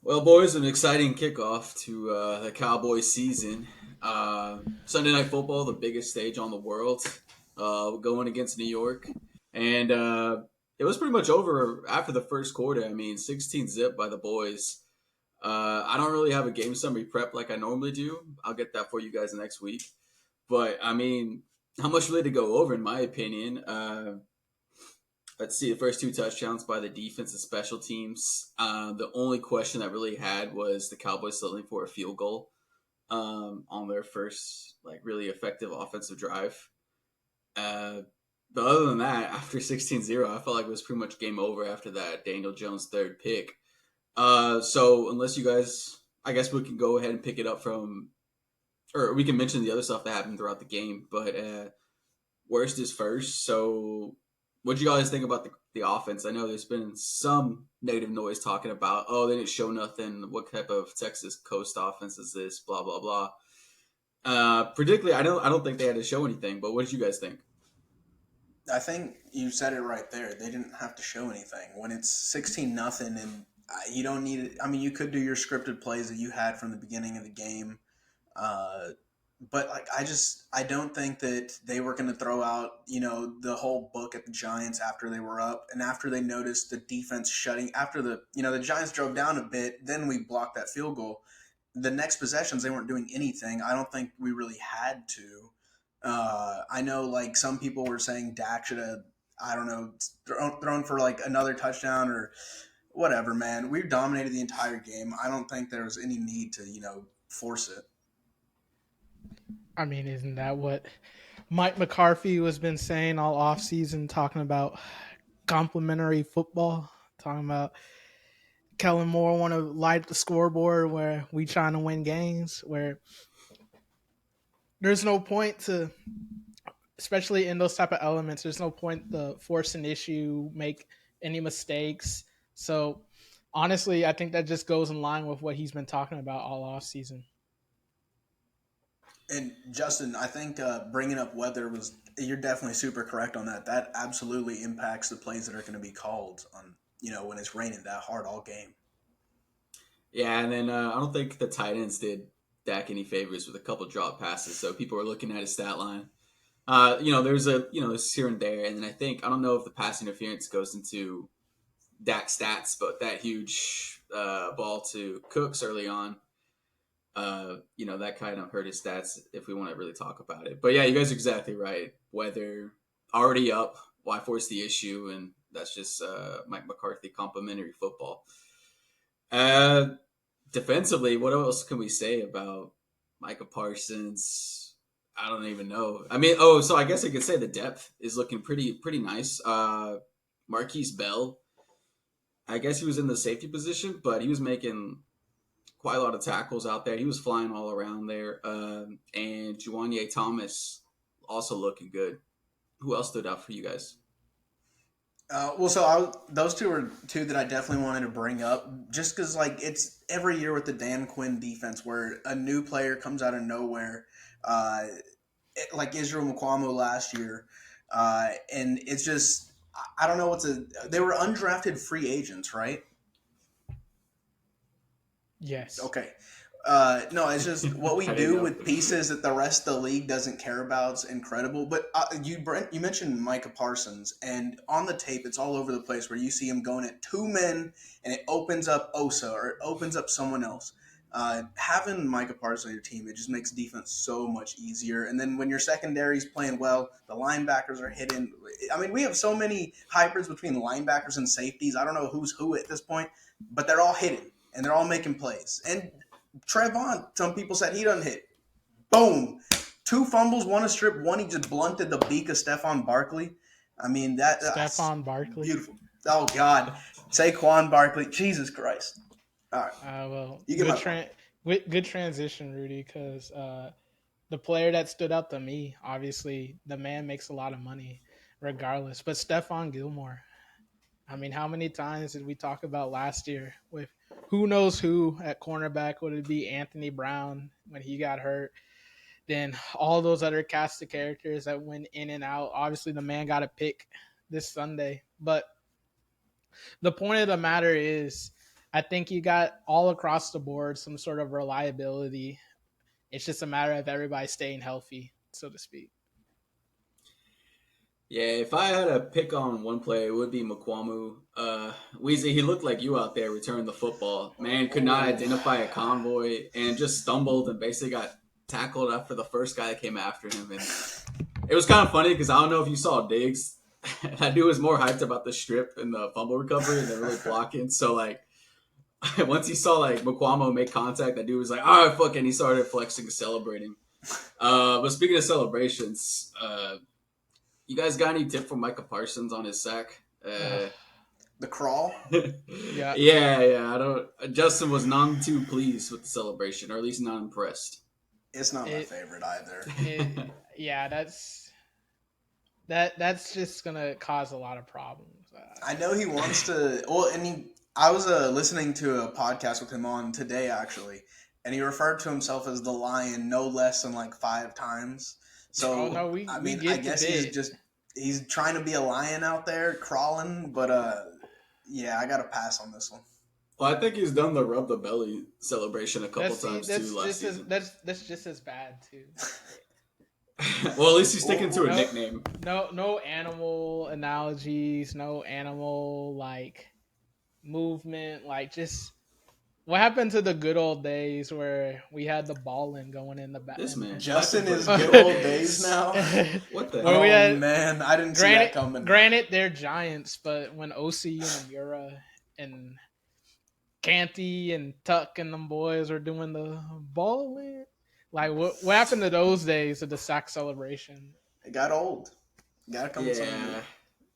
Well, boys, an exciting kickoff to the Cowboys season. Sunday Night Football, the biggest stage on the world, going against New York. And it was pretty much over after the first quarter. I mean, 16 zip by the boys. I don't really have a game summary prep like I normally do. I'll get that for you guys next week. But, I mean, how much really to go over, in my opinion? Let's see, the first two touchdowns by the defense and special teams. The only question that really had was the Cowboys settling for a field goal on their first like really effective offensive drive. Uh, but other than that, after 16-0, I felt like it was pretty much game over after that Daniel Jones third pick. So unless you guys, I guess we can go ahead and pick it up from, or we can mention the other stuff that happened throughout the game. But worst is first. So, what do you guys think about the offense? I know there's been some negative noise talking about, oh, they didn't show nothing. What type of Texas Coast offense is this? Blah blah blah. Particularly, I don't think they had to show anything. But what did you guys think? I think you said it right there. They didn't have to show anything when it's 16-0, and you don't need it. I mean, you could do your scripted plays that you had from the beginning of the game, uh, but like I don't think that they were going to throw out the whole book at the Giants after they were up and after they noticed the defense shutting after the Giants drove down a bit. Then we blocked that field goal. The next possessions they weren't doing anything. I don't think we really had to. I know like some people were saying Dak should have, I don't know, thrown for like another touchdown or whatever, man. We dominated the entire game. I don't think there was any need to, force it. I mean, isn't that what Mike McCarthy has been saying all offseason, talking about complimentary football, talking about Kellen Moore want to light the scoreboard where we trying to win games, where there's no point to, especially in those type of elements, there's no point to force an issue, make any mistakes. So honestly, I think that just goes in line with what he's been talking about all off season. And Justin, I think bringing up weather was you're definitely super correct on that. That absolutely impacts the plays that are going to be called on when it's raining that hard all game. Yeah, and then I don't think the tight ends did Dak any favors with a couple drop passes. So people were looking at his stat line. There's it's here and there, and then I don't know if the pass interference goes into Dak stats, but that huge ball to Cooks early on, that kind of hurt his stats if we want to really talk about it. But yeah, you guys are exactly right. Weather already up, why force the issue? And that's just Mike McCarthy complimentary football. Uh, Defensively, what else can we say about Micah Parsons? I don't even know. I mean, so I guess I could say the depth is looking pretty nice. Marquise Bell, I guess he was in the safety position, but he was making quite a lot of tackles out there. He was flying all around there. And Juwanye Thomas also looking good. Who else stood out for you guys? Those two are two that I definitely wanted to bring up, just because like it's every year with the Dan Quinn defense where a new player comes out of nowhere, like Israel Mukwamo last year, and it's just I don't know they were undrafted free agents, right? Yes. Okay. No, it's just what we I didn't do know. with pieces that the rest of the league doesn't care about is incredible. But you mentioned Micah Parsons, and on the tape, it's all over the place where you see him going at two men, and it opens up Osa or it opens up someone else. Having Micah Parsons on your team, it just makes defense so much easier. And then when your secondary is playing well, the linebackers are hitting. I mean, we have so many hybrids between linebackers and safeties. I don't know who's who at this point, but they're all hitting and they're all making plays. And Trevon, some people said he doesn't hit. Boom. Two fumbles, one a strip, one he just blunted the beak of Stephon Barkley. I mean, that's Stephon Barkley. beautiful. Oh, God. Saquon Barkley. Jesus Christ. All right. Well, You get my point. good transition, Rudy, because the player that stood out to me, obviously, the man makes a lot of money regardless. But Stephon Gilmore, I mean, how many times did we talk about last year with who knows who at cornerback? Would it be Anthony Brown when he got hurt? Then all those other cast of characters that went in and out. Obviously, the man got a pick this Sunday. But the point of the matter is, I think you got all across the board some sort of reliability. It's just a matter of everybody staying healthy, so to speak. Yeah, if I had to pick on one player, it would be Makwamu. Weezy, he looked like you out there returning the football. Man could not Oh, identify a convoy and just stumbled and basically got tackled after the first guy that came after him. And it was kind of funny because I don't know if you saw Diggs. That dude was more hyped about the strip and the fumble recovery than really blocking. So, like, once he saw, like, Makwamu make contact, that dude was like, all right, fuck it. And he started flexing and celebrating. But speaking of celebrations, you guys got any tip for Micah Parsons on his sack? Ugh, the crawl. yeah, Yeah. I don't. Justin was none too pleased with the celebration, or at least not impressed. It's not my it, favorite either. yeah, that's just gonna cause a lot of problems. I know he wants to. Well, and I was listening to a podcast with him on today actually, and he referred to himself as the lion no less than like 5 times. Oh So no, I we mean, I get the guess bit. he's trying to be a lion out there crawling, but yeah, I got to pass on this one. Well, I think he's done the rub the belly celebration a couple That's see, times too last season. that's just as bad too. Well, at least he's sticking to a Well, No, nickname. no animal analogies, no animal like movement, like just what happened to the good old days where we had the ballin going in the back This man, Justin is put good old days now. what the where we hell? Oh had man, I didn't see granted that coming. granted they're giants, but when OC and Amura and Canty and Tuck and them boys are doing the ballin', like what happened to those days of the sack celebration? It got old. Got to come with something new. Yeah,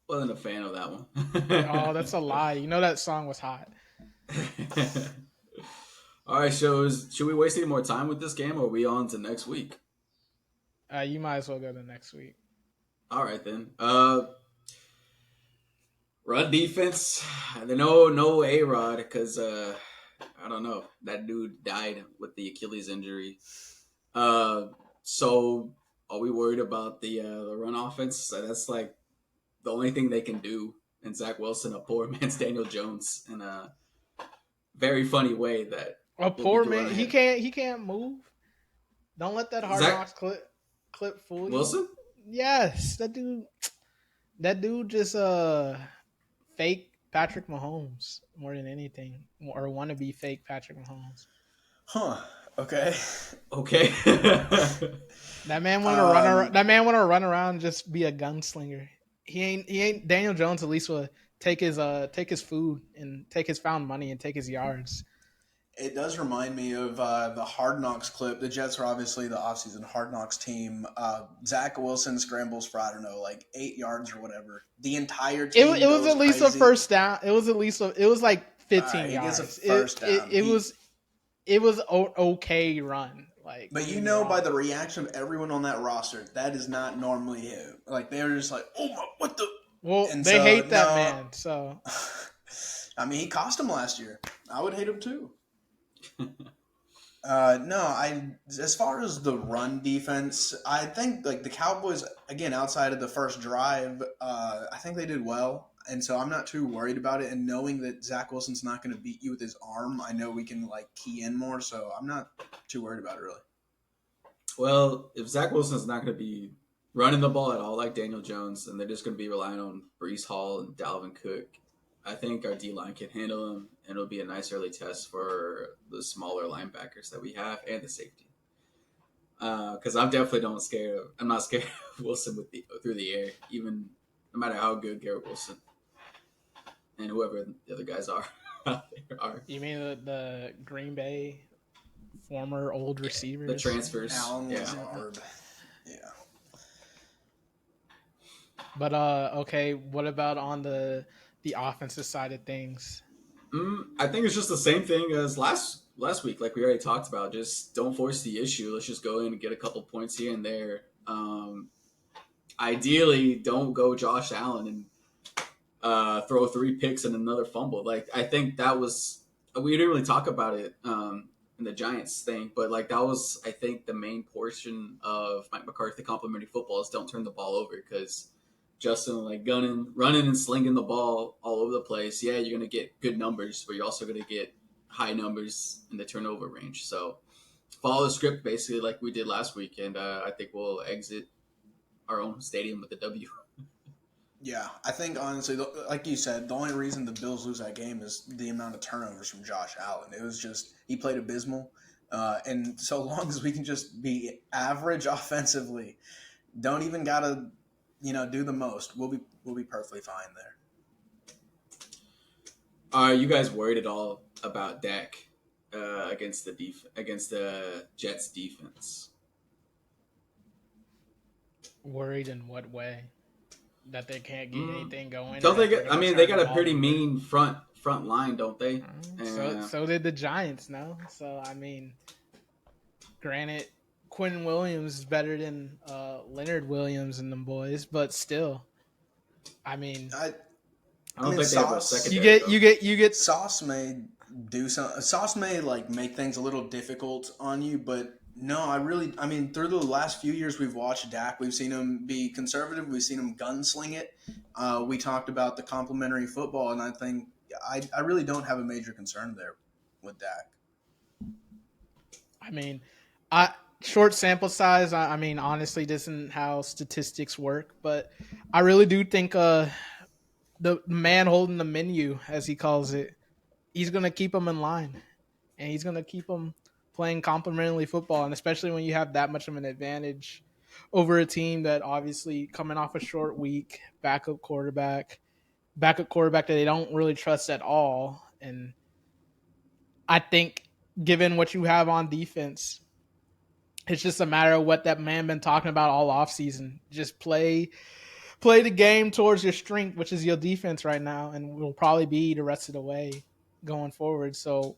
wasn't a fan of that Oh, that's one. a lie. You know that song was hot. All right, should we waste any more time with this game, or are we on to next week? You might as well go to next week. All right then. Run defense. No A Rod because I don't know, that dude died with the Achilles injury. Uh, so are we worried about the run offense? That's like the only thing they can do. And Zach Wilson, a poor man's Daniel Jones, in a very funny way that A will be poor going man. ahead. He can't move. Don't let that hard Zach knocks clip fool you. Wilson. Yes, that dude just fake Patrick Mahomes more than anything, or want to be fake Patrick Mahomes. Huh. Okay. Okay. That man want to run around. That man want to run around and just be a gunslinger. He ain't Daniel Jones. At least will take his food and take his found money and take his yards. It does remind me of the Hard Knocks clip. The Jets are obviously the offseason Hard Knocks team. Zach Wilson scrambles for, I don't know, like 8 yards or whatever. The entire team It was goes at least a crazy. first down. It was like 15 He yards. gets a first down. It was okay run. Like, But don't you get me know, wrong. by the reaction of everyone on that roster, that is not normally him. Like, they were just like, oh my, what the? Well, And they so, hate that no. man. So I mean, he cost him last year. I would hate him too. No, as far as the run defense, I think like the Cowboys again outside of the first drive, I think they did well, and so I'm not too worried about it. And knowing that Zach Wilson's not going to beat you with his arm, I know we can like key in more, so I'm not too worried about it really. Well, if Zach Wilson's not going to be running the ball at all like Daniel Jones, and they're just going to be relying on Brees Hall and Dalvin Cook, I think our D line can handle him, and it'll be a nice early test for the smaller linebackers that we have and the safety. Because I'm definitely don't scared. I'm not scared of Wilson through the air, even no matter how good Garrett Wilson and whoever the other guys are out there are. you mean the Green Bay former old receivers? The transfers. Allen Yeah. Lazard, yeah. But okay, what about on the offensive side of things? I think it's just the same thing as last week, like we already talked about. Just don't force the issue. Let's just go in and get a couple points here and there. Ideally, don't go Josh Allen and throw 3 picks and another fumble. Like I think that was we didn't really talk about it in the Giants thing, but like that was I think the main portion of Mike McCarthy complimentary football is don't turn the ball over because Justin like gunning, running and slinging the ball all over the place, yeah, you're gonna get good numbers, but you're also gonna get high numbers in the turnover range. So follow the script basically like we did last week, and I think we'll exit our own stadium with a W. Yeah, I think honestly, like you said, the only reason the Bills lose that game is the amount of turnovers from Josh Allen. It was just he played abysmal, and so long as we can just be average offensively, don't even gotta, do the most. We'll be perfectly fine there. Are you guys worried at all about Dak against against the Jets defense? Worried in what way? That they can't get Mm, anything going, or don't they that they're get? I gonna mean, they turn the got a ball pretty over. mean front line, don't they? So Uh, so did the Giants, no? So I mean, granted, Quinn Williams is better than Leonard Williams and them boys, but still, I mean, I I I don't mean, think they have a Sauce you secondary get though. Sauce may do some. Sauce may like make things a little difficult on you, but no, I mean, through the last few years we've watched Dak, we've seen him be conservative. We've seen him gunsling it. We talked about the complementary football, and I think I really don't have a major concern there with Dak. I mean, I short sample size. I mean, honestly, this isn't how statistics work, but I really do think the man holding the menu, as he calls it, he's gonna keep them in line, and he's gonna keep them playing complementary football, and especially when you have that much of an advantage over a team that obviously coming off a short week, backup quarterback that they don't really trust at all, and I think given what you have on defense, it's just a matter of what that man been talking about all offseason. Just play the game towards your strength, which is your defense right now, and will probably be the rest of the way going forward. So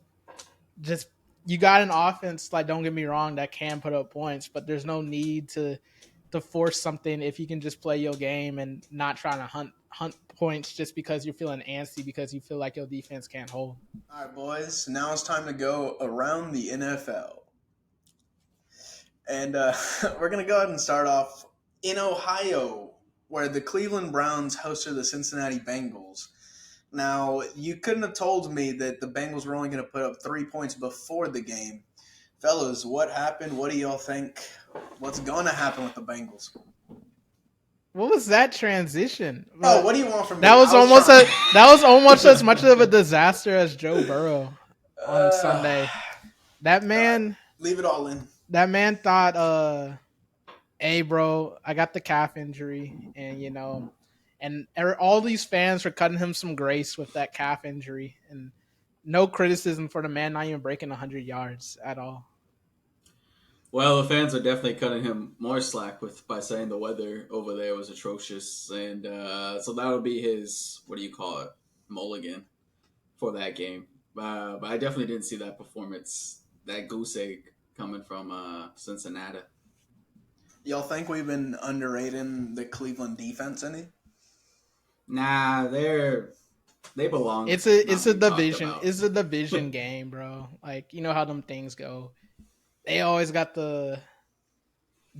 just you got an offense, like don't get me wrong, that can put up points, but there's no need to force something if you can just play your game and not trying to hunt points just because you're feeling antsy because you feel like your defense can't hold. All right, boys. Now it's time to go around the NFL. And we're going to go ahead and start off in Ohio, where the Cleveland Browns hosted the Cincinnati Bengals. Now, you couldn't have told me that the Bengals were only going to put up 3 points before the game. Fellas, what happened? What do y'all think? What's going to happen with the Bengals? What was that transition? Oh, what do you want from That me? was I was almost trying. that was almost as much of a disaster as Joe Burrow on uh, Sunday. That all right, man, leave it all in. that man thought, hey, bro, I got the calf injury, and all these fans are cutting him some grace with that calf injury, and no criticism for the man not even breaking 100 yards at all. Well, the fans are definitely cutting him more slack with by saying the weather over there was atrocious, and so that'll be his what do you call it mulligan for that game. But I definitely didn't see that performance, that goose egg coming from Cincinnati. Y'all think we've been underrating the Cleveland defense any? Nah, they belong It's a not it's a being talked division. about. It's a division game, bro. Like you know how them things go. They always got the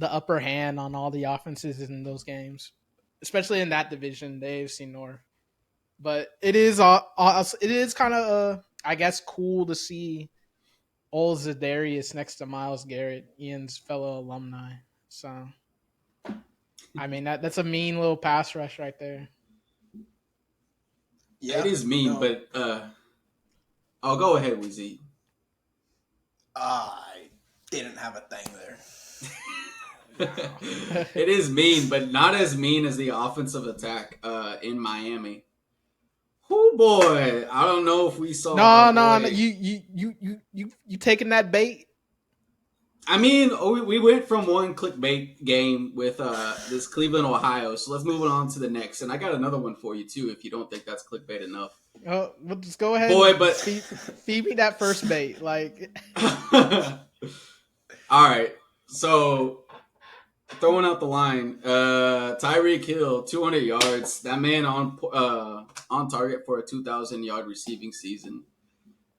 upper hand on all the offenses in those games, especially in that division, the AFC North. But it is kind of I guess cool to see old Zadarius next to Miles Garrett, Ian's fellow alumni. So I mean that's a mean little pass rush right there. It Yeah, is mean, no, but I'll go ahead, Weezy. I didn't have a thing there. It is mean, but not as mean as the offensive attack in Miami. Oh boy, I don't know if we saw our No. boy. You taking that bait? I mean, we went from one clickbait game with this Cleveland, Ohio. So let's move on to the next. And I got another one for you too, if you don't think that's clickbait enough. Oh, well, just go ahead Boy, and but feed me that first bait. Like, all right. So throwing out the line, Tyreek Hill, 200 yards. That man on target for a 2,000 yard receiving season.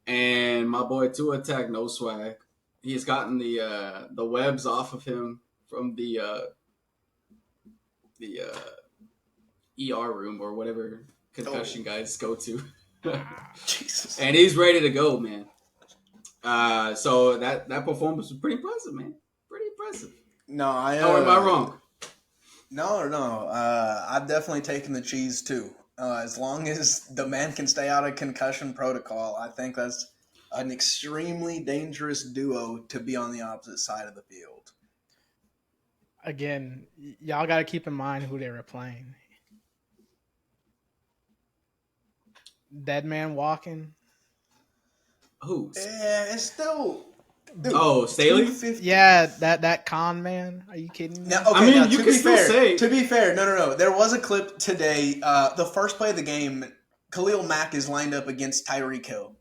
And my boy Tua Tag no swag. He's gotten the webs off of him from the ER room or whatever Oh, concussion guys go to, Ah, Jesus. and he's ready to go, man. So that performance was pretty impressive, man. Pretty impressive. No, I Or am I wrong? no. I've definitely taken the cheese too. As long as the man can stay out of concussion protocol, I think that's an extremely dangerous duo to be on the opposite side of the field. again, y'all got to keep in mind who they were playing. Dead man walking. Who? Yeah, it's still, dude, Oh, two Staley. fifty. Yeah, that con man. Are you kidding Now, me? I okay, now mean, you can still say. to be fair, no. There was a clip today. The first play of the game, Khalil Mack is lined up against Tyreek Hill.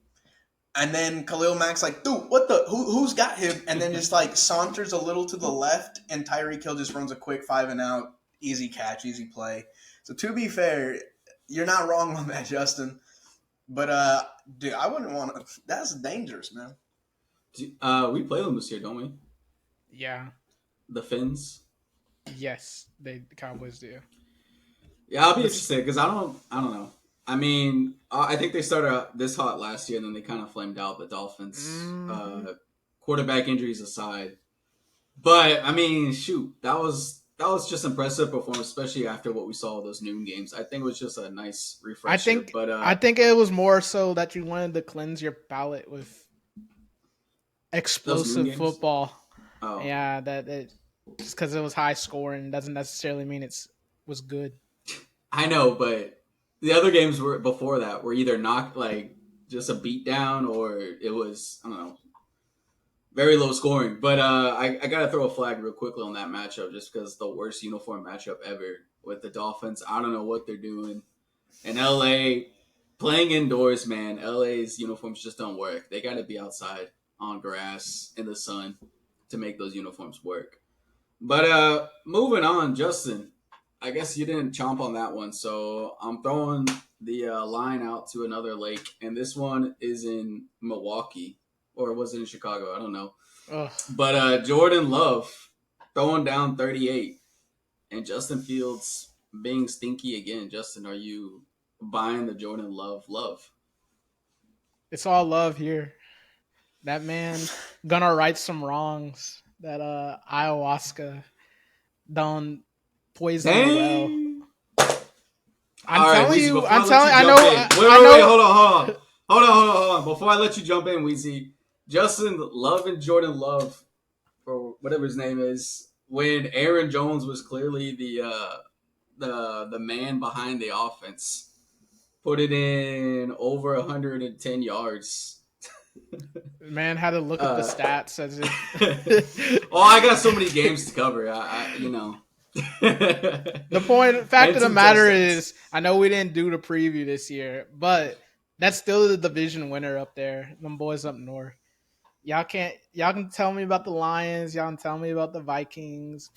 And then Khalil Mack's like, dude, what the? Who's got him? And then just like saunters a little to the left, and Tyreek Hill just runs a quick 5 and out, easy catch, easy play. So to be fair, you're not wrong on that, Justin. But dude, I wouldn't want to. That's dangerous, man. We play them this year, don't we? Yeah. The Finns. Yes, the Cowboys do. Yeah, I'll be Let's. interested because I don't know. I mean, I think they started out this hot last year, and then they kind of flamed out. The Dolphins, Mm-hmm. quarterback injuries aside, but I mean, shoot, that was just impressive performance, especially after what we saw of those noon games. I think it was just a nice I refresher. think But I think it was more so that you wanted to cleanse your palate with those noon explosive games. football. Oh, Yeah, that just because it was high scoring doesn't necessarily mean it's was good. I know, but the other games were before that were either not like just a beatdown or it was I don't know very low scoring. But I gotta throw a flag real quickly on that matchup just because the worst uniform matchup ever with the Dolphins. I don't know what they're doing in LA. Playing indoors, man. LA's uniforms just don't work. They got to be outside on grass in the sun to make those uniforms work. But moving on, Justin. I guess you didn't chomp on that one, so I'm throwing the line out to another lake, and this one is in Milwaukee, or was it in Chicago? I don't know. Ugh. But Jordan Love throwing down 38, and Justin Fields being stinky again. Justin, are you buying the Jordan Love? It's all love here. That man gonna right some wrongs. That ayahuasca done poison the well. Dang! I'm All right, telling Weezy. you. Before I'm I let telling. you I jump know. in, I wait. know. Hold on. Before I let you jump in, Weezy, Justin Love and Jordan Love, or whatever his name is, when Aaron Jones was clearly the man behind the offense, put it in over 110 yards. Man had to look up the Uh, stats as oh, if. I got so many games to cover. I you know, The point fact and of the two matter touchdowns. is, I know we didn't do the preview this year, but that's still the division winner up there. Them boys up north. Y'all can tell me about the Lions. Y'all can tell me about the Vikings.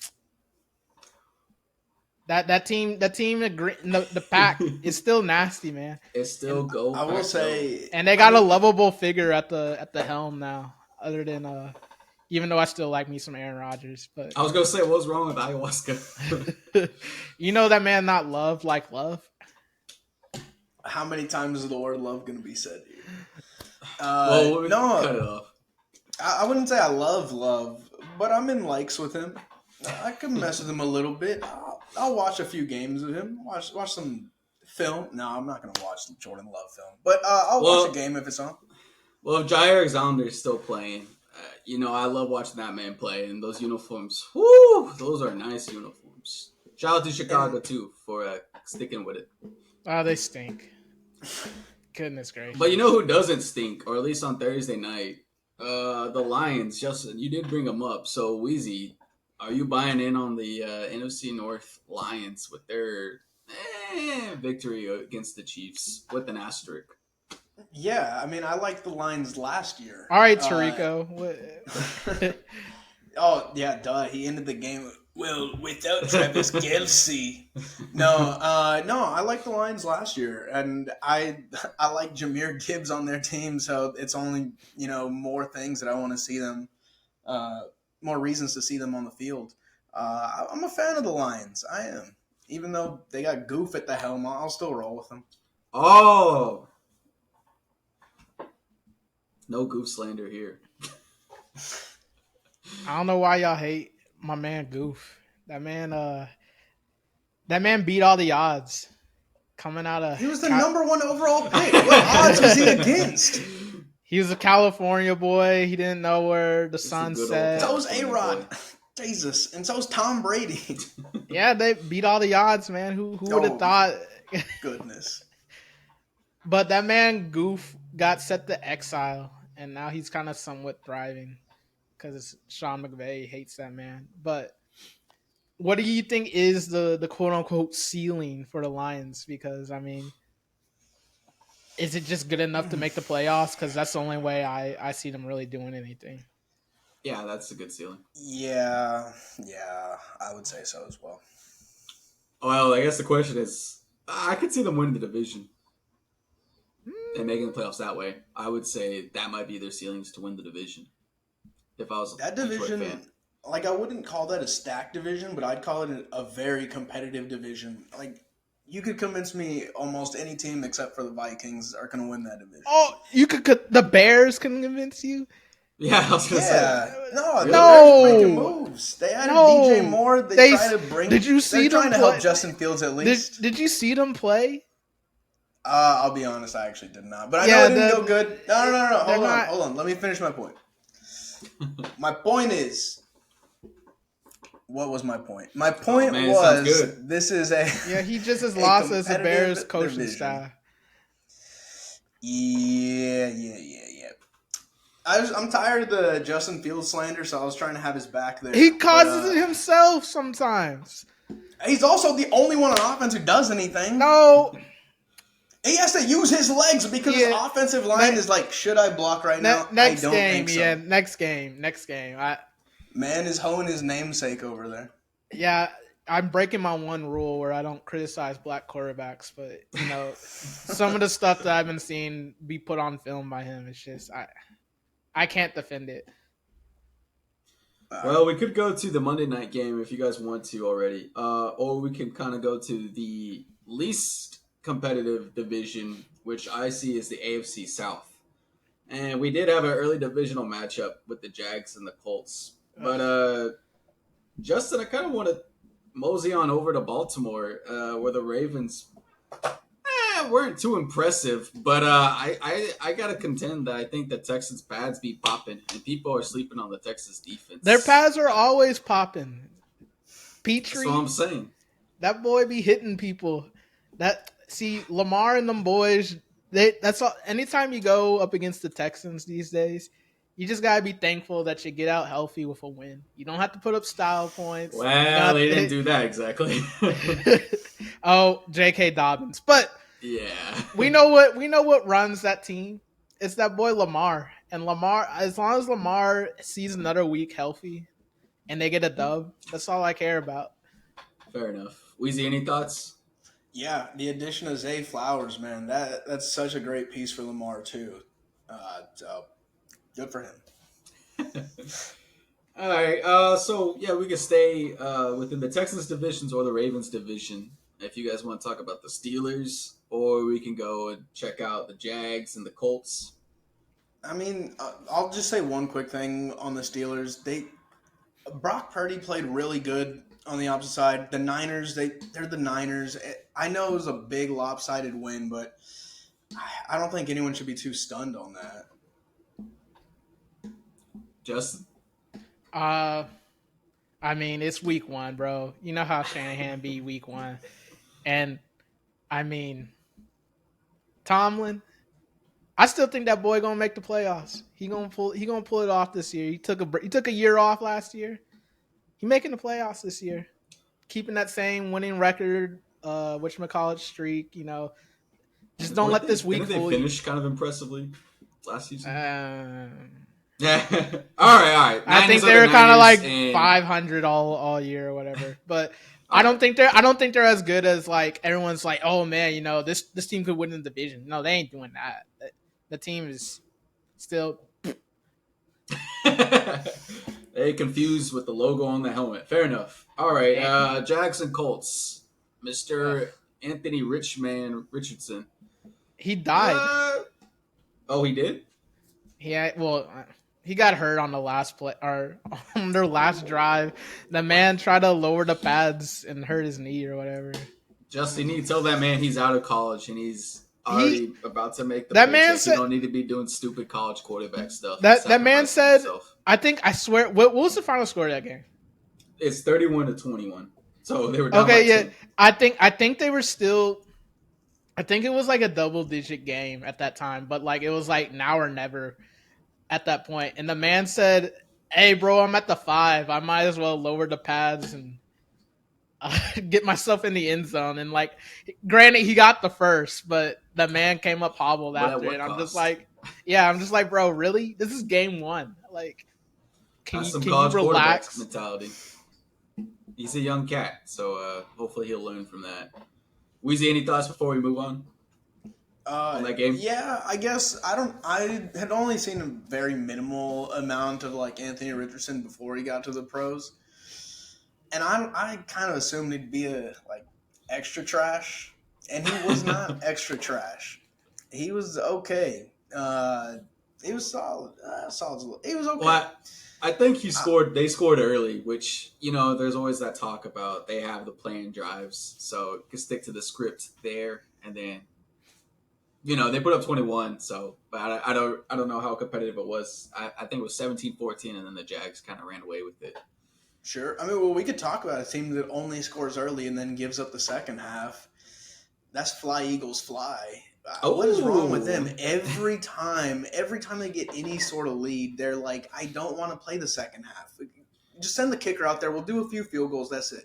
That team the pack is still nasty, man. It's still And go I will pack go. say, and they I got a mean, lovable figure at the helm now. Other than even though I still like me some Aaron Rodgers, but I was gonna say, what's wrong with ayahuasca? you know that man not love like love. how many times is the word love going to be said here? Well, we No, cut it off. I wouldn't say I love love, but I'm in likes with him. I can mess with him a little bit. I'll watch a few games of him. Watch some film. No, I'm not gonna watch Jordan Love film, but I'll watch a Well, game if it's on. well, if Jair Alexander's still playing, I love watching that man play, and those uniforms, whoo, those are nice uniforms. Shout out to And Chicago too for sticking with it. Oh, they stink. Goodness But you gracious. know who doesn't stink, or at least on Thursday night, the Lions. Justin, you did bring them up. So Wheezy, are you buying in on the NFC North Lions with their victory against the Chiefs with an asterisk? yeah, I mean, I liked the Lions last year. All right, Tarico. Oh yeah, duh. He ended the game without Travis Kelsey. No, no. I liked the Lions last year, and I like Jameer Gibbs on their team. So it's only more things that I want to see them, uh, more reasons to see them on the field. I'm a fan of the Lions. I am. Even though they got Goof at the helm, I'll still roll with them. Oh, no goof slander here. I don't know why y'all hate my man Goof. That man beat all the odds coming out of. He was the number one overall pick. What odds was he against? He was a California boy. He didn't know where the It's the sun good old set. So was California A-Rod. boy. Jesus. And so was Tom Brady. Yeah, they beat all the odds, man. Who would have Oh, thought? goodness. But that man Goof got set to exile, and now he's kind of somewhat thriving because Sean McVay hates that man. But what do you think is the quote unquote ceiling for the Lions? Because I mean, is it just good enough to make the playoffs? Because that's the only way I see them really doing anything. Yeah, that's a good ceiling. Yeah, I would say so as well. Well, I guess the question is, I could see them winning the division and making the Mm, playoffs that way. I would say that might be their ceilings to win the division. If I was That a Detroit fan, division, like I wouldn't call that a stacked division, but I'd call it a very competitive division. Like you could convince me almost any team except for the Vikings are going to win that division. oh, you could the Bears can convince you. yeah, I was gonna say, Yeah, no, the really, Bears are making No, moves. They added DJ no. Moore. They They try to bring. did you They're see them trying to help play? Justin Fields at Did least. Did you see them play? I'll be honest, I actually did not, but I know Yeah, it didn't go good. No. they're not. Hold on. Let me finish my point. My point is, what was my point? My oh point man, it sounds good. was this is a Yeah, he just as a lost as the Bears competitive coaching division. staff. Yeah. I'm tired of the Justin Fields slander, so I was trying to have his back He there. But causes it himself sometimes. he's also the only one on offense who does anything. No, He has to use his legs because his yeah. offensive line is like, should I block right now? I Next don't game, think yeah, so. next game. Man is hoeing his namesake over there. Yeah, I'm breaking my one rule where I don't criticize black quarterbacks, but you know, some of the stuff that I've been seeing be put on film by him, it's just I can't defend it. Well, we could go to the Monday night game if you guys want to already, or we can kind of go to the least competitive division, which I see as the AFC South. And we did have an early divisional matchup with the Jags and the Colts, but Justin, I kind of want to mosey on over to Baltimore, where the Ravens weren't too impressive, but I gotta contend that I think the Texans pads be popping, and people are sleeping on the Texas Their defense. pads are always popping. That's what I'm Petrie, saying. that boy be hitting people. That see Lamar and them boys. That's all. Anytime you go up against the Texans these days, you just gotta be thankful that you get out healthy with a win. You don't have to put up style points. You Well, don't they didn't have do that exactly. to, oh, J.K. Dobbins, but yeah. we know what runs that team. It's that boy Lamar, and Lamar. As long as Lamar sees another week healthy and they get a dub, that's all I care about. Fair enough. Weezy, any thoughts? Yeah, the addition of Zay Flowers, man, that's such a great piece for Lamar too. So good for him. All right. So yeah, we can stay within the Texans divisions or the Ravens division. If you guys want to talk about the Steelers, or we can go and check out the Jags and the Colts. I mean, I'll just say one quick thing on the Steelers. Brock Purdy played really good on the opposite side. The Niners, they're the Niners. I know it was a big lopsided win, but I don't think anyone should be too stunned on that. Justin. Uh, I mean, it's week one, bro. You know how Shanahan be week one, and I mean, Tomlin. I still think that boy gonna make the playoffs. He gonna pull it off this year. He took a year off last year. He making the playoffs this year, keeping that same winning record, whatchamacallit streak. You know, just don't let this week Didn't they fool you. finish kind of impressively last season? Yeah. All right. I think Niners are they the were kind of Niners, like and 500 all year or whatever. But all right. I don't think they're as good as like everyone's like, oh man, you know this team could win the division. No, they ain't doing that. The team is still. they confused with the logo on the helmet. Fair enough. All right. Jags and Colts. Ugh. Mr. Anthony Richman Richardson. He died. Uh, oh, he did. He had, well, he got hurt on the last play or on their last drive. The man tried to lower the pads and hurt his knee or whatever. Justin, you need to tell that man he's out of college and he's He already about to make the that man paycheck. He said don't need to be doing stupid college quarterback stuff and that man sacrificing said. himself. I think I swear. What was the final score of that game? It's 31-21. So they were down by Okay, yeah. 10. I think they were still. I think it was like a double digit game at that time, but like it was like now or never at that point. And the man said, "Hey, bro, I'm at the 5. I might as well lower the pads and get myself in the end zone." And like, granted, he got the first, but the man came up hobbled But at after it. what I'm just cost? like, yeah, I'm just like, bro, really? This is game one. Like, can That's you some can you college quarterback relax? mentality. He's a young cat, so hopefully he'll learn from that. Weezy, any thoughts before we move on that game? Yeah, I guess I don't. I had only seen a very minimal amount of like Anthony Richardson before he got to the pros, and I kind of assumed he'd be a like extra trash, and he was not extra trash. He was okay. He was solid. Solid. He was okay. Well, I think he Uh, scored. They scored early, which there's always that talk about they have the planned drives, so you can stick to the script there, and then they put up 21. So, but I don't know how competitive it was. I think it was 17-14, and then the Jags kind of ran away with it. sure. I mean, well, we could talk about a team that only scores early and then gives up the second half. That's fly Eagles fly. What is wrong with them? Oh, Every time they get any sort of lead, they're like, I don't want to play the second half. Just send the kicker out there. We'll do a few field goals. That's it.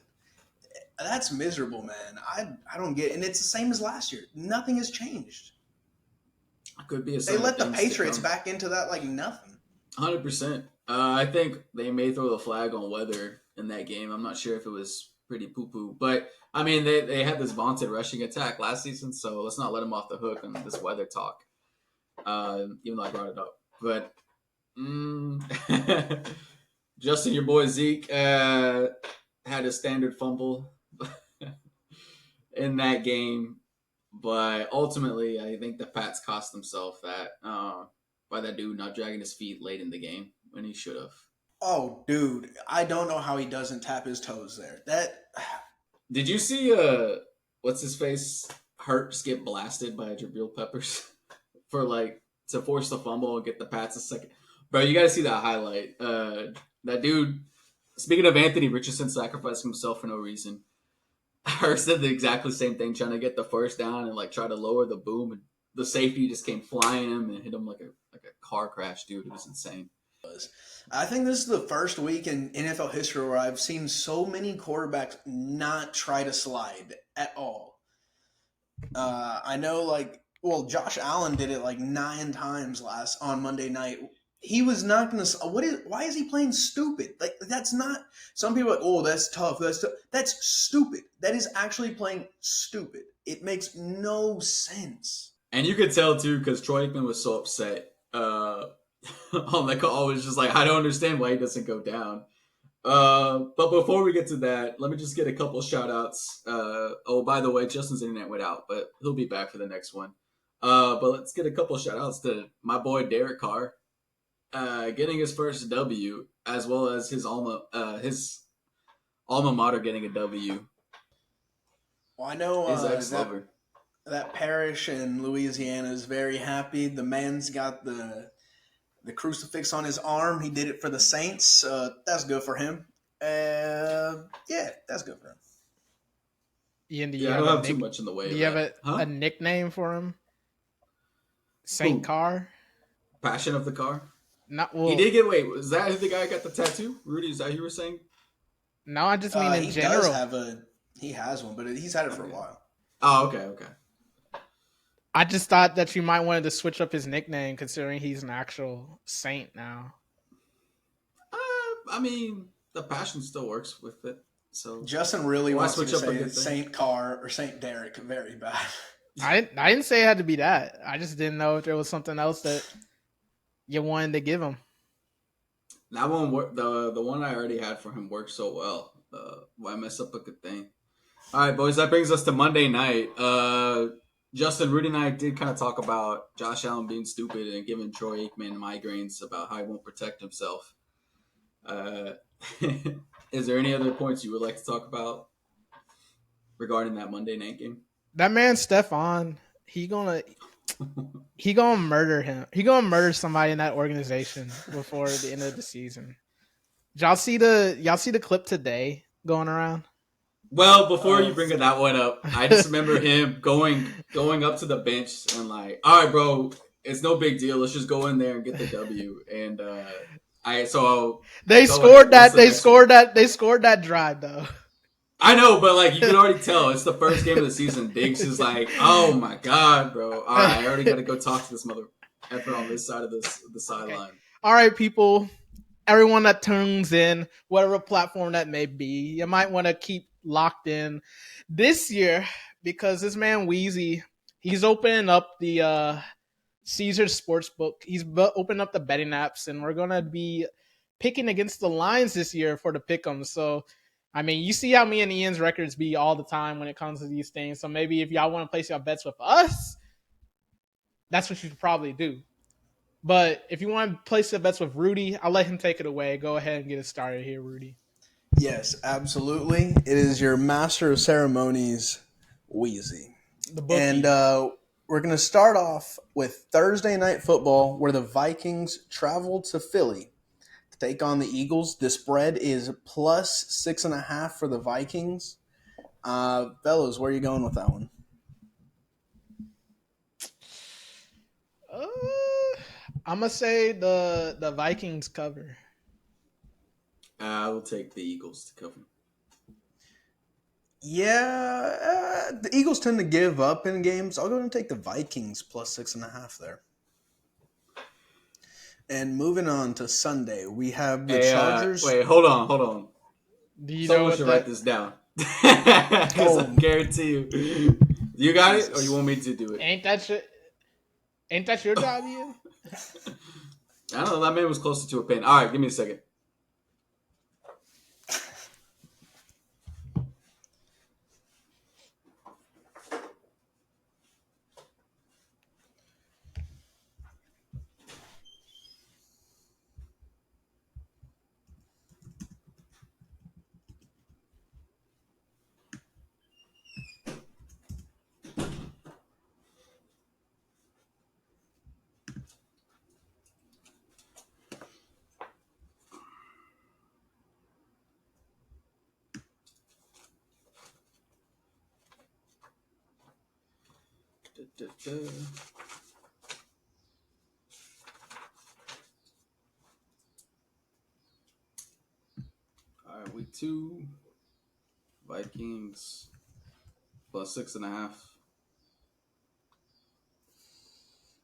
That's miserable, man. I don't get it. And it's the same as last year. Nothing has changed. could be a They sign of let the things to Patriots come. back into that like nothing. 100%. I think they may throw the flag on weather in that game. I'm not sure if it was pretty poo poo, but I mean they had this vaunted rushing attack last season, so let's not let them off the hook on this weather talk. Even though I brought it up, but Justin, your boy Zeke had a standard fumble in that game, but ultimately I think the Pats cost themselves that by that dude not dragging his feet late in the game when he should have. Oh, dude, I don't know how he doesn't tap his toes there. That Did you see what's his face Hurts get blasted by Jabril Peppers for like to force the fumble and get the Pats a second? Bro, you got to see that highlight. That dude. Speaking of Anthony Richardson sacrificing himself for no reason, Hurts did the exactly same thing, trying to get the first down and like try to lower the boom, and the safety just came flying him and hit him like a car crash, dude. It was insane. was. I think this is the first week in NFL history where I've seen so many quarterbacks not try to slide at all. I know, like, well, Josh Allen did it like 9 times last on Monday night. He was not going to. What is? Why is he playing stupid? Like that's not. Some people are like, oh, that's tough. That's tough. That's stupid. That is actually playing stupid. It makes no sense. And you could tell too because Troy Aikman was so upset on the call. It was just like I don't understand why he doesn't go down. But before we get to that, let me just get a couple shout outs. Oh, by the way, Justin's internet went out, but he'll be back for the next one. But let's get a couple shout outs to my boy Derek Carr, getting his first W, as well as his alma mater getting a W. Well, I know His ex that lover. that parish in Louisiana is very happy. The man's got the crucifix on his arm. He did it for the Saints. That's good for him. Yeah, that's good for him. Ian, do you Yeah, I have don't a have too much in the way do of you have that. a Huh? nickname for him? Saint Who? Car? Passion of the car? Not He well. did get, wait, was that who the guy got the tattoo? Rudy, is that who you were saying? No, I just mean in He does general. have a he has one, but he's had it for a Okay. while. Oh, okay, okay. I just thought that you might wanted to switch up his nickname, considering he's an actual saint now. I mean, the passion still works with it. So Justin really why wants you switch to up a say good thing? Saint Car or Saint Derek. Very bad. I didn't say it had to be that. I just didn't know if there was something else that you wanted to give him. That one, the one I already had for him worked so well. Why mess up a good thing? All right, boys. That brings us to Monday night. Justin, Rudy, and I did kind of talk about Josh Allen being stupid and giving Troy Aikman migraines about how he won't protect himself. Uh, is there any other points you would like to talk about regarding that Monday night game? That man Stefan, he gonna he gonna murder him. He gonna murder somebody in that organization before the end of the season. Y'all see the clip today going around? Well, before you Of bring that one up, I just remember him going up to the bench and like, all right, bro, it's no big deal. Let's just go in there and get the W. And I so they go ahead. scored What's that. the next one? They scored that drive though. I know, but like you can already tell it's the first game of the season. Diggs is like, oh my god, bro. All right, I already got to go talk to this mother effer on this side of the Okay. sideline. All right, people. Everyone that tunes in, whatever platform that may be, you might want to keep locked in this year because this man Wheezy, he's opening up the Caesar's Sportsbook. He's opening up the betting apps, and we're gonna be picking against the Lions this year for the pick'em. So, I mean, you see how me and Ian's records be all the time when it comes to these things. So maybe if y'all want to place your bets with us, that's what you should probably do. But if you want to place your bets with Rudy, I'll let him take it away. Go ahead and get it started here, Rudy. Yes, absolutely. It is your master of ceremonies, Wheezy. The And bookie. we're going to start off with Thursday night football, where the Vikings travel to Philly to take on the Eagles. The spread is plus 6.5 for the Vikings. Fellas, where are you going with that one? Uh, I'm gonna say the Vikings cover. I will take the Eagles to cover. Yeah, the Eagles tend to give up in games. I'll go ahead and take the Vikings plus 6.5 there. And moving on to Sunday, we have the Hey, Chargers. wait, hold on. Do you know Someone what should write that? this down because I Oh, guarantee you. You got it, or you Jesus. want me to do it? Ain't that shit? Ain't that your job, Ian? I don't know. That man was closer to a pin. All right, give me a second. Da, da, da. All right, week 2, Vikings plus 6.5.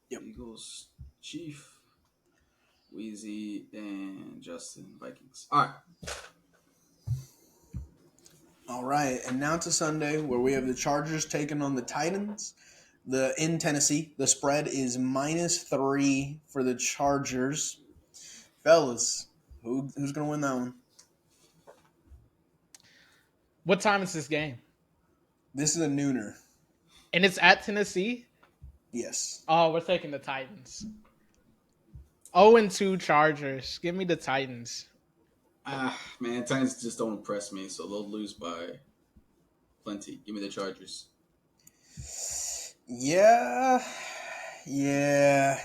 Yep. Eagles, Chief, Wheezy, and Justin, Vikings. All right. All right, and now to Sunday, where we have the Chargers taking on the Titans. In Tennessee, the spread is -3 for the Chargers. Fellas, who's going to win that one? What time is this game? This is a nooner. And it's at Tennessee. Yes. Oh, we're taking the Titans. 0-2 Chargers. Give me the Titans. Man, Titans just don't impress me, so they'll lose by plenty. Give me the Chargers. Yeah. Yeah.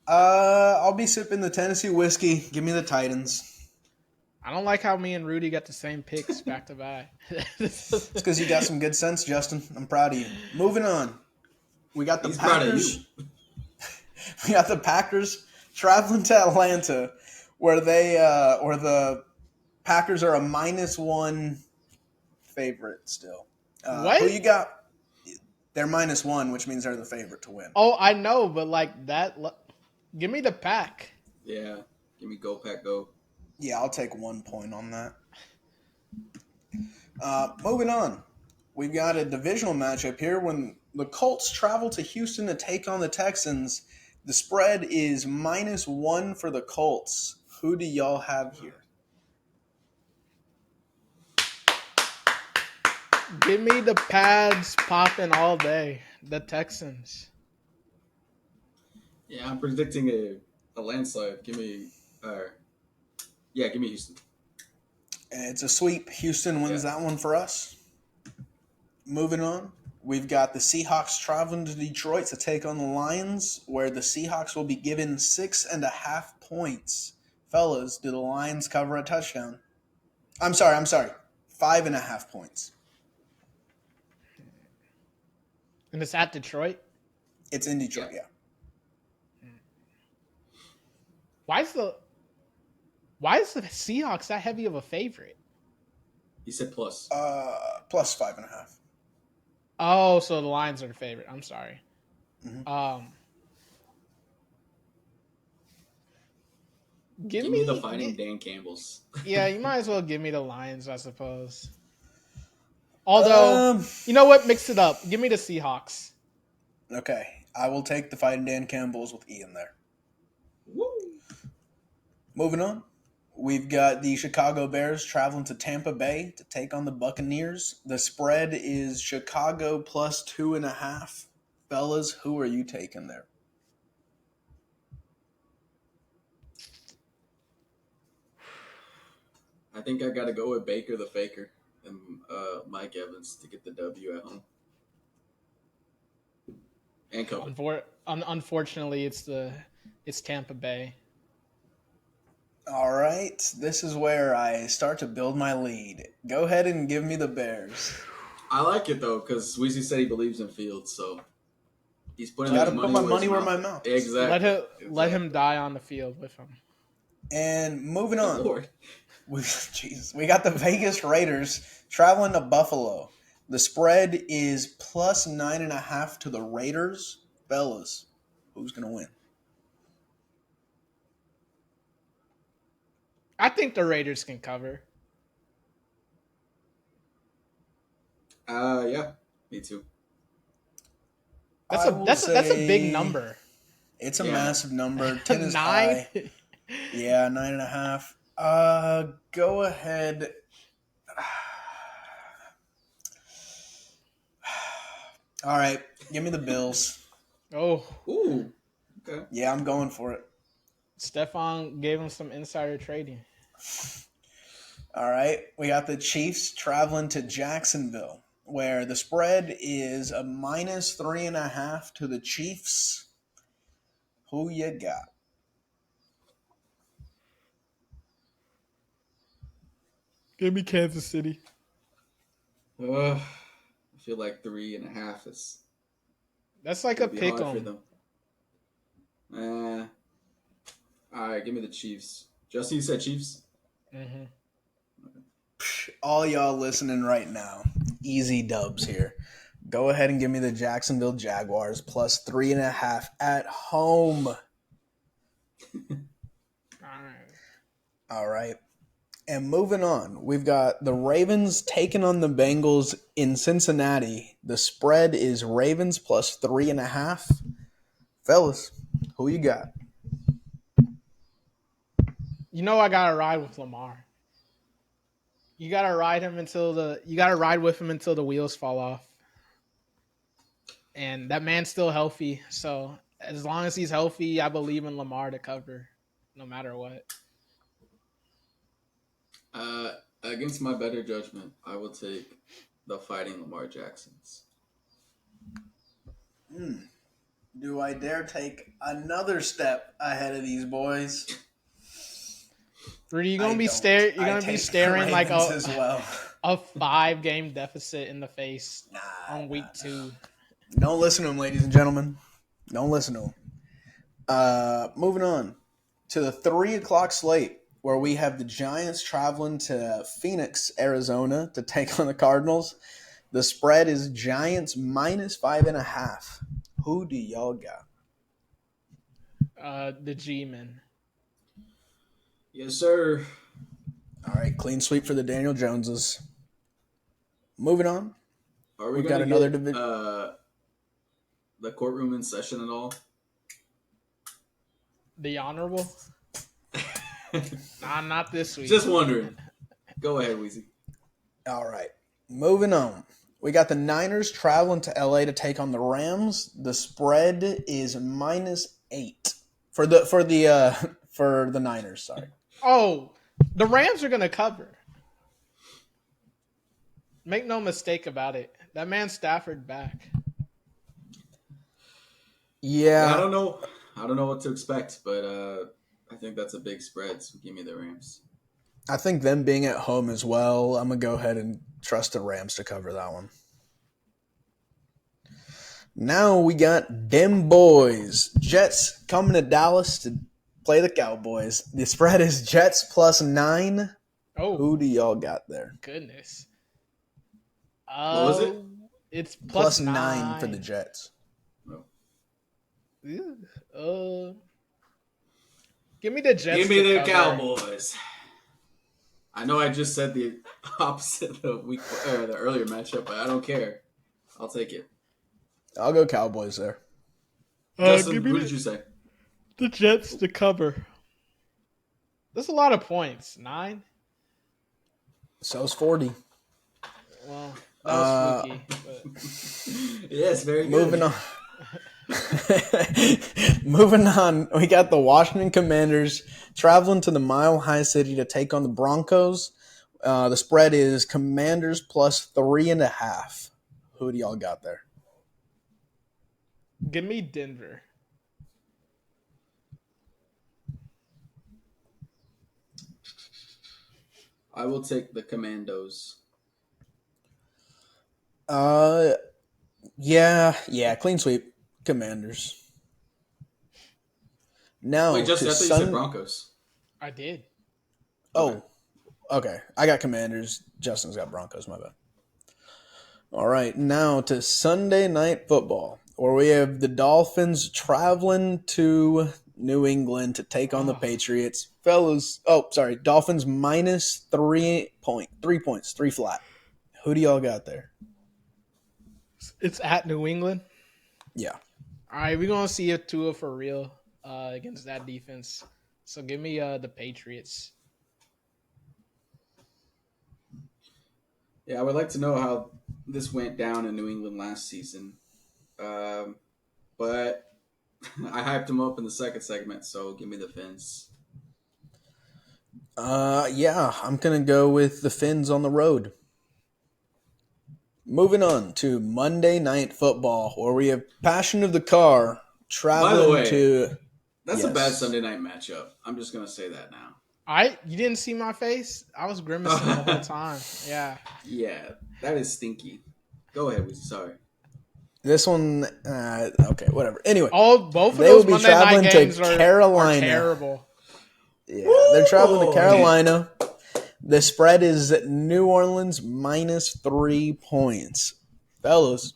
I'll be sipping the Tennessee whiskey. Give me the Titans. I don't like how me and Rudy got the same picks back to back. It's because you got some good sense, Justin. I'm proud of you. Moving on. We got the He's proud of Packers. you. We got the Packers traveling to Atlanta, where the Packers are a -1 favorite still. Who What? you got? They're -1, which means they're the favorite to win. Oh, I know, but like that. Give me the pack. Yeah. Give me go, Pack, go. Yeah, I'll take 1 point on that. Moving on. We've got a divisional matchup here when the Colts travel to Houston to take on the Texans. The spread is -1 for the Colts. Who do y'all have here? Give me the pads popping all day. The Texans. Yeah, I'm predicting a landslide. Give me Houston. It's a sweep. Houston Yeah, wins that one for us. Moving on, we've got the Seahawks traveling to Detroit to take on the Lions, where the Seahawks will be given 6.5 points. Fellas, do the Lions cover a touchdown? I'm sorry. 5.5 points. And it's at Detroit. It's in yeah. Detroit, yeah. Why is the why is the Seahawks that heavy of a favorite? He said plus. Plus 5.5. Oh, so the Lions are the favorite. I'm sorry. Mm-hmm. Um, give Give me the me, Fighting Dan Campbells. yeah, you might as well give me the Lions, I suppose. Although, Um, you know what? Mix it up. Give me the Seahawks. okay. I will take the fighting Dan Campbell's with Ian there. Woo! Moving on. We've got the Chicago Bears traveling to Tampa Bay to take on the Buccaneers. The spread is Chicago plus 2.5. Fellas, who are you taking there? I think I got to go with Baker the Faker and Mike Evans to get the W at home and cover. Unfortunately, it's Tampa Bay. All right. This is where I start to build my lead. Go ahead and give me the Bears. I like it though because Weezy said he believes in Fields, so he's putting Got his to put money my where his money where mouth my is. mouth is. Exactly. Let him Exactly. die on the field with him. And moving Good on. Lord. We got the Vegas Raiders traveling to Buffalo. The spread is plus 9.5 to the Raiders. Fellas, who's going to win? I think the Raiders can cover. Yeah, me too. I will That's a big say number. it's a Yeah, massive number. 10 is Nine. high. Yeah, 9.5. Go ahead. All right, give me the Bills. Oh, ooh, okay. Yeah, I'm going for it. Stefan gave him some insider trading. All right, we got the Chiefs traveling to Jacksonville, where the spread is a minus 3.5 to the Chiefs. Who you got? Give me Kansas City. I feel like 3.5 is That's like a gonna be pick hard for 'em. them. Uh, all right, give me the Chiefs. Justin, you said Chiefs. Mm-hmm. All y'all listening right now, easy dubs here. Go ahead and give me the Jacksonville Jaguars plus 3.5 at home. All right. All right. And moving on, we've got the Ravens taking on the Bengals in Cincinnati. The spread is Ravens plus 3.5. Fellas, who you got? You know I gotta ride with Lamar. You gotta ride with him until the wheels fall off. And that man's still healthy. So as long as he's healthy, I believe in Lamar to cover, no matter what. Against my better judgment, I will take the Fighting Lamar Jacksons. Do I dare take another step ahead of these boys? Rudy, I don't. You're I gonna be take the staring like Ravens as well. a 5 game deficit in the face on Nah. week 2. Don't listen to him, ladies and gentlemen. Don't listen to him. Moving on to the 3 o'clock slate, where we have the Giants traveling to Phoenix, Arizona, to take on the Cardinals. The spread is Giants minus 5.5. Who do y'all got? The G-men. Yes, sir. All right, clean sweep for the Daniel Joneses. Moving on, Are we we've got gonna another get division. the courtroom in session at all? The honorable? Nah, not this week. Just wondering. Go ahead, Weezy. All right. Moving on. We got the Niners traveling to LA to take on the Rams. The spread is -8 for the Niners. Sorry. Oh, the Rams are gonna cover. Make no mistake about it. That man Stafford back. Yeah, I Yeah, don't know. I don't know what to expect, but I think that's a big spread. So give me the Rams. I think them being at home as well. I'm gonna go ahead and trust the Rams to cover that one. Now we got them boys. Jets coming to Dallas to play the Cowboys. The spread is Jets +9. Oh Who do y'all got there? goodness. What was it? It's plus +9 for the nine. Jets. Oh. Ew. Give me the Give Jets me to the cover. Cowboys. I know I just said the opposite the earlier matchup, but I don't care. I'll take it. I'll go Cowboys there. Justin, Give me who did you say? the Jets to cover. That's a lot of points. 9. So's 40. Well, that was Uh, fluky, but Yes, very moving good. on. Moving on, we got the Washington Commanders traveling to the Mile High City to take on the Broncos. The spread is Commanders +3.5. Who do y'all got there? give me Denver. I will take the Commandos. Uh, yeah, clean sweep, Commanders. Wait, Now to Justin, I thought you said Sun. Broncos. I did. Okay. Oh, okay. I got Commanders. Justin's got Broncos. My bad. All right, now to Sunday Night Football, where we have the Dolphins traveling to New England to take on the Oh, Patriots. Fellas, oh, sorry, Dolphins -3 points, 3 flat. Who do y'all got there? it's at New England. Yeah. All right, we're gonna see if Tua for real against that defense. So give me the Patriots. Yeah, I would like to know how this went down in New England last season. But I hyped them up in the second segment, so give me the Fins. Yeah, I'm going to go with the Finns on the road. Moving on to Monday Night Football, where we have Passion of the Car By the traveling way, to. that's a bad Yes. Sunday night matchup. I'm just gonna say that now. You didn't see my face? I was grimacing the whole time. Yeah. Yeah, that is stinky. Go ahead, Weezy. Sorry. This one, okay, whatever. Anyway, Both of they will those be Monday night traveling to games are Carolina. terrible. Yeah, they're traveling to Boy! Carolina. The spread is New Orleans -3 points. Fellas,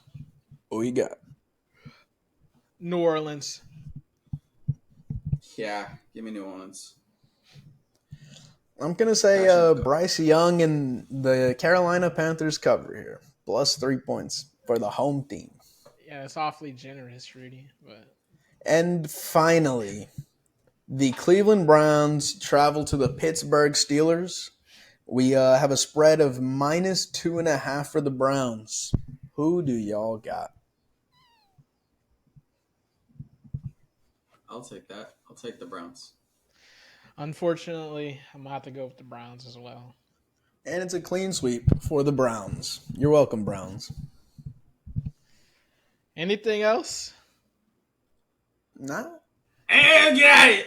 what we got? New Orleans. Yeah, give me New Orleans. I'm going to say Passion of the car. Bryce Young and the Carolina Panthers cover here. +3 points for the home team. Yeah, it's awfully generous, Rudy. But And finally, the Cleveland Browns travel to the Pittsburgh Steelers. We have a spread of -2.5 for the Browns. Who do y'all got? I'll take that. I'll take the Browns. unfortunately, I'm gonna have to go with the Browns as well. And it's a clean sweep for the Browns. You're welcome, Browns. Anything else? Nah. And get it!